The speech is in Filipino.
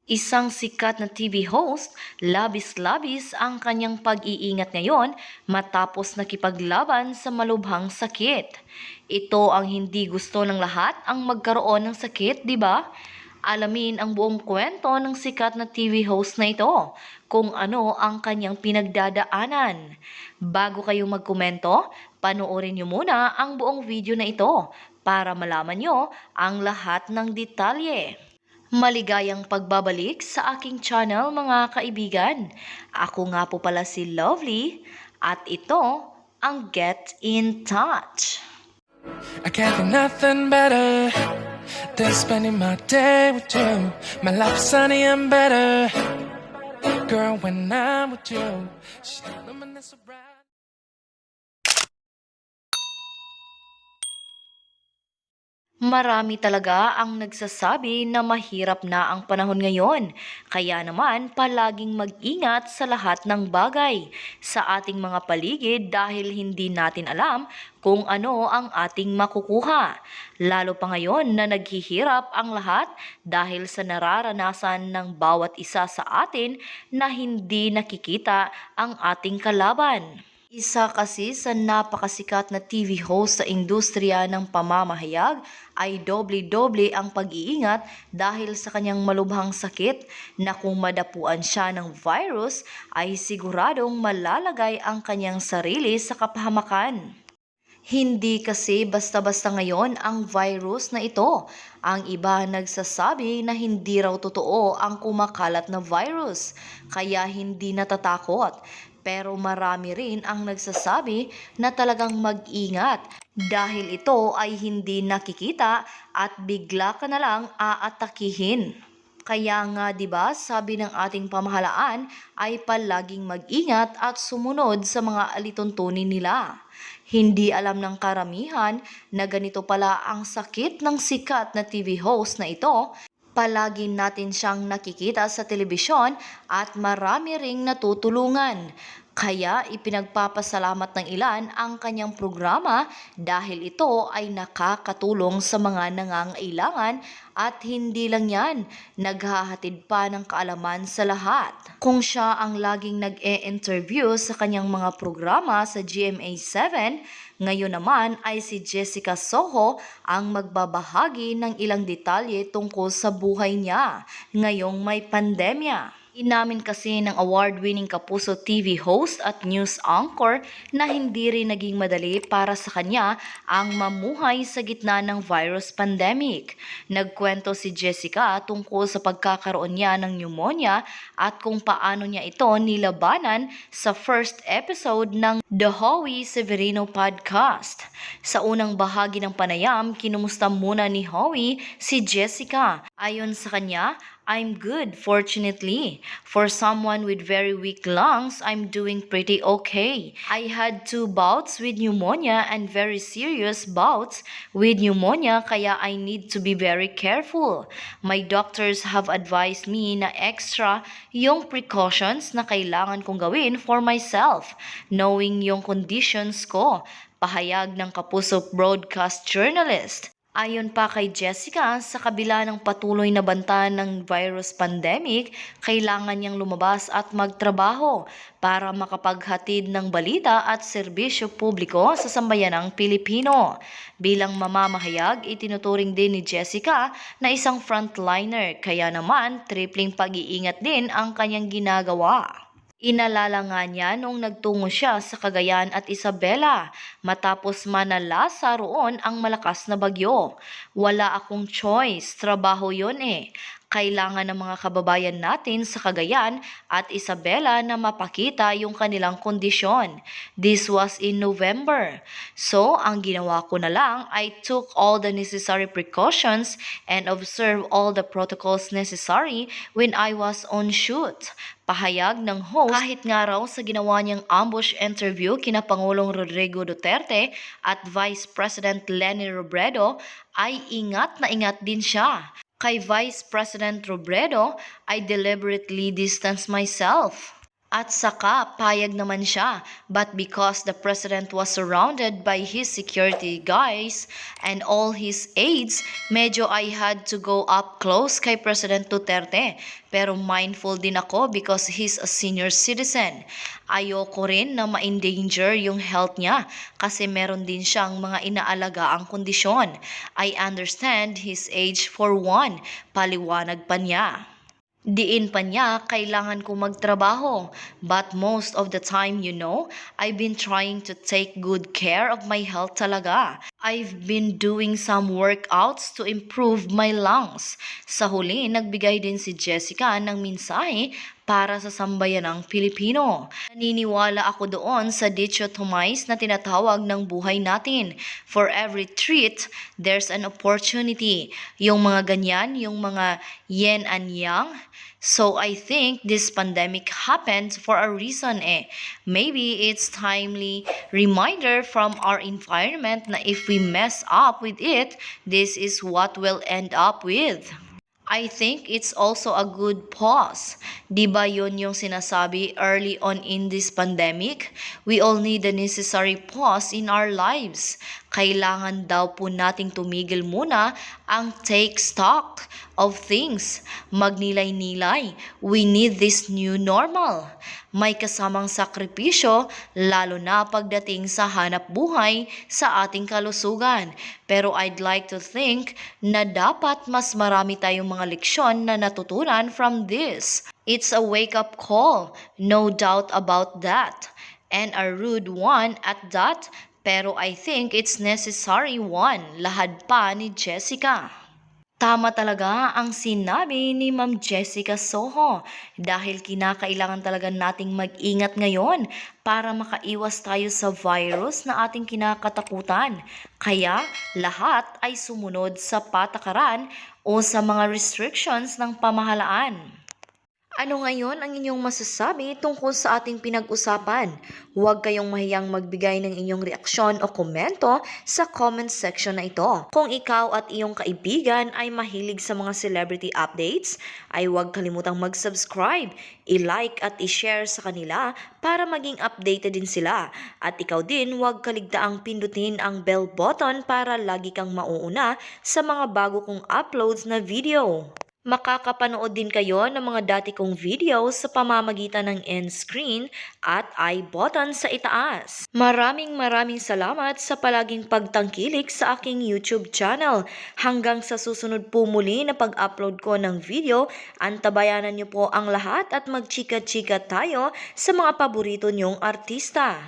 Isang sikat na TV host, labis-labis ang kanyang pag-iingat ngayon matapos nakipaglaban sa malubhang sakit. Ito ang hindi gusto ng lahat ang magkaroon ng sakit, di ba? Alamin ang buong kwento ng sikat na TV host na ito, kung ano ang kanyang pinagdadaanan. Bago kayo magkomento, panoorin niyo muna ang buong video na ito para malaman niyo ang lahat ng detalye. Maligayang pagbabalik sa aking channel mga kaibigan. Ako nga po pala si Lovely at ito ang Get in Touch. I can't think nothing better than spending my day with you. My life's sunny and better, girl, when I'm with you. She's luminous so bright. Marami talaga ang nagsasabi na mahirap na ang panahon ngayon. Kaya naman palaging mag-ingat sa lahat ng bagay sa ating mga paligid dahil hindi natin alam kung ano ang ating makukuha. Lalo pa ngayon na naghihirap ang lahat dahil sa nararanasan ng bawat isa sa atin na hindi nakikita ang ating kalaban. Isa kasi sa napakasikat na TV host sa industriya ng pamamahayag ay doble-doble ang pag-iingat dahil sa kanyang malubhang sakit na kung madapuan siya ng virus ay siguradong malalagay ang kanyang sarili sa kapahamakan. Hindi kasi basta-basta ngayon ang virus na ito. Ang iba nagsasabi na hindi raw totoo ang kumakalat na virus, kaya hindi natatakot. Pero marami rin ang nagsasabi na talagang mag-ingat dahil ito ay hindi nakikita at bigla ka na lang aatakihin. Kaya nga 'di ba, sabi ng ating pamahalaan ay palaging mag-ingat at sumunod sa mga alituntunin nila. Hindi alam ng karamihan na ganito pala ang sakit ng sikat na TV host na ito. Palagi natin siyang nakikita sa telebisyon at marami ring natutulungan. Kaya ipinagpapasalamat ng ilan ang kanyang programa dahil ito ay nakakatulong sa mga nangangailangan at hindi lang yan, naghahatid pa ng kaalaman sa lahat. Kung siya ang laging nag-e-interview sa kanyang mga programa sa GMA7, ngayon naman ay si Jessica Soho ang magbabahagi ng ilang detalye tungkol sa buhay niya ngayong may pandemya. Inamin kasi ng award-winning Kapuso TV host at news anchor na hindi rin naging madali para sa kanya ang mamuhay sa gitna ng virus pandemic. Nagkwento si Jessica tungkol sa pagkakaroon niya ng pneumonia at kung paano niya ito nilabanan sa first episode ng The Howie Severino podcast. Sa unang bahagi ng panayam, kinumusta muna ni Howie si Jessica. Ayon sa kanya, I'm good, fortunately. For someone with very weak lungs, I'm doing pretty okay. I had 2 bouts with pneumonia and very serious bouts with pneumonia kaya I need to be very careful. My doctors have advised me na extra yung precautions na kailangan kong gawin for myself, knowing yung conditions ko. Pahayag ng Kapuso broadcast journalist. Ayon pa kay Jessica, sa kabila ng patuloy na banta ng virus pandemic, kailangan niyang lumabas at magtrabaho para makapaghatid ng balita at serbisyo publiko sa sambayanang Pilipino. Bilang mamamahayag, itinuturing din ni Jessica na isang frontliner, kaya naman tripling pag-iingat din ang kanyang ginagawa. Inalala nga niya noong nagtungo siya sa Cagayan at Isabela matapos manalasa roon ang malakas na bagyo. Wala akong choice, trabaho yon eh. Kailangan ng mga kababayan natin sa Cagayan at Isabela na mapakita yung kanilang kondisyon. This was in November. So, ang ginawa ko na lang ay took all the necessary precautions and observe all the protocols necessary when I was on shoot. Pahayag ng host kahit nga raw sa ginawa niyang ambush interview kina Pangulong Rodrigo Duterte at Vice President Leni Robredo ay ingat na ingat din siya. Kay Vice President Robredo, I deliberately distance myself. At saka, payag naman siya. But because the president was surrounded by his security guys and all his aides, medyo I had to go up close kay President Duterte. Pero mindful din ako because he's a senior citizen. Ayoko rin na ma-endanger yung health niya kasi meron din siyang mga inaalaga ang kondisyon. I understand his age for one, paliwanag pa niya. Diin pa niya, kailangan ko magtrabaho. But most of the time, I've been trying to take good care of my health talaga. I've been doing some workouts to improve my lungs. Sa huli, nagbigay din si Jessica ng mensahe para sa sambayanang Pilipino. Naniniwala ako doon sa dichotomized na tinatawag ng buhay natin. For every treat, there's an opportunity. Yung mga ganyan, yung mga yin and yang. So I think this pandemic happened for a reason Maybe it's timely reminder from our environment na if we mess up with it, this is what we'll end up with. I think it's also a good pause. Di ba yun yung sinasabi early on in this pandemic? We all need the necessary pause in our lives. Kailangan daw po nating tumigil muna ang take stock of things. Magnilay-nilay. We need this new normal. May kasamang sakripisyo, lalo na pagdating sa hanap buhay sa ating kalusugan. Pero I'd like to think na dapat mas marami tayong mga leksyon na natutunan from this. It's a wake-up call, no doubt about that. And a rude one at that, pero I think it's necessary one, lahad pa ni Jessica. Tama talaga ang sinabi ni Ma'am Jessica Soho dahil kinakailangan talaga nating mag-ingat ngayon para makaiwas tayo sa virus na ating kinakatakutan. Kaya lahat ay sumunod sa patakaran o sa mga restrictions ng pamahalaan. Ano ngayon ang inyong masasabi tungkol sa ating pinag-usapan? Huwag kayong mahiyang magbigay ng inyong reaksyon o komento sa comment section na ito. Kung ikaw at iyong kaibigan ay mahilig sa mga celebrity updates, ay huwag kalimutang mag-subscribe, i-like at i-share sa kanila para maging updated din sila. At ikaw din huwag kaligtaang pindutin ang bell button para lagi kang mauuna sa mga bago kong uploads na video. Makakapanood din kayo ng mga dati kong videos sa pamamagitan ng end screen at I button sa itaas. Maraming salamat sa palaging pagtangkilik sa aking YouTube channel. Hanggang sa susunod po muli na pag-upload ko ng video, antabayanan niyo po ang lahat at magchika-chika tayo sa mga paborito niyong artista.